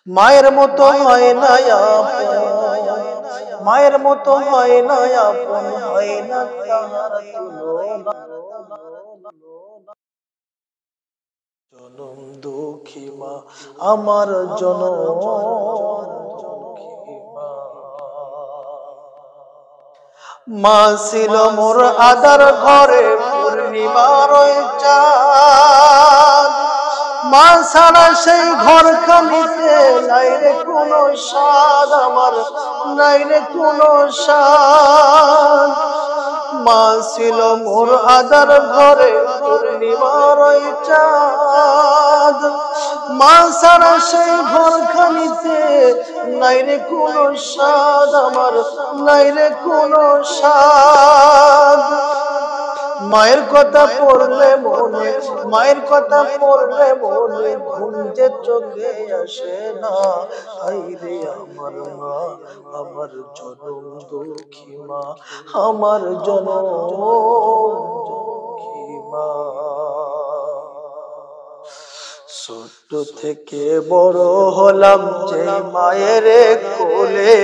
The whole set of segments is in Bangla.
মায়ের মতো হয় না আপন, মায়ের মতো হয় না আপন, হয় না তাহার তুলনা। জনম দুঃখী মা, আমার জনম দুঃখী মা। মা ছিল মোর আদার ঘরে পূর্ণিমার ওই চাঁদ, মা ছাড়া সেই ঘর খানিতে নাই রে কোনো স্বাদ, আমার নাই রে কোনো স্বাদ। মা ছিল মোর আদার ঘরে পূর্ণিমার ওই চাঁদ, মা ছাড়া সেই ঘর খানিতে নাই রে কোনো স্বাদ, আমার নাই রে কোনো স্বাদ। মায়ের কথা পড়লে মনে, মায়ের কথা পড়লে মনে ঘুম যে চোখে আসে না। হায়রে আমার মা, আমার জনম দুঃখী মা, আমার জনম দুঃখী মা। ছোট থেকে বড় হলাম যে মায়ের কোলে,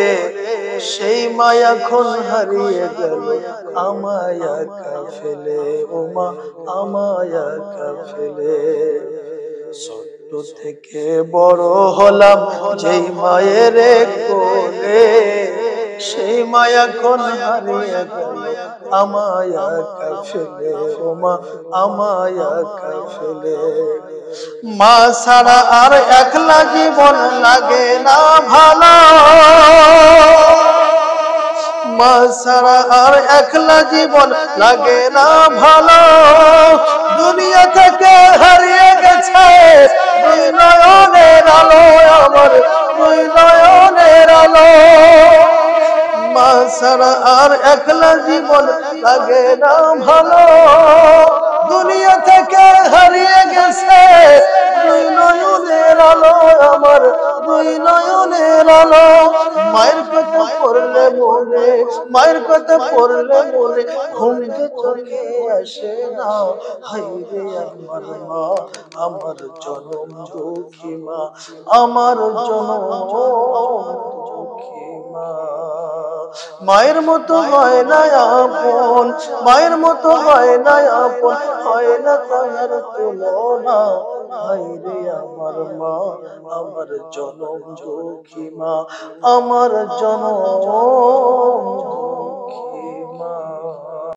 সেই মায়া এখন হারিয়ে গেল আমায় একা ফেলে, ও মা আমায় একা ফেলে। ছোট থেকে বড় হলাম যেই মায়ের কোলে, সেই মায়া এখন হারিয়ে গেল আমায় একা ফেলে, ও মা আমায় একা ফেলে। মা ছাড়া আর একলা জীবন লাগে না ভালো, মা ছাড়া আর একলা জীবন লাগে না ভালো। দুনিয়া থেকে হারিয়ে গেছে দুই নয়নের আলো, আমার দুই নয়নের আলো। মা ছাড়া আর একলা জীবন লাগে না ভালো, দুনিয়া থেকে হারিয়ে গেছে দুই নয়নের আলো, আমার দুই নয়নের আলো। মায়ের কথা পড়লে মনে, মায়ের কথা পড়লে মনে ঘুম যে চোখে আসে না। হায়রে আমার মা, আমার জনম দুঃখী মা, আমার জনম দুঃখী মা। মায়ের মতো হয় না আপন, মায়ের মতো হয় না আপন, হয় না তাহার তুলনা। হায়রে আমার মা, আমার জনম দুঃখী মা, আমার জনম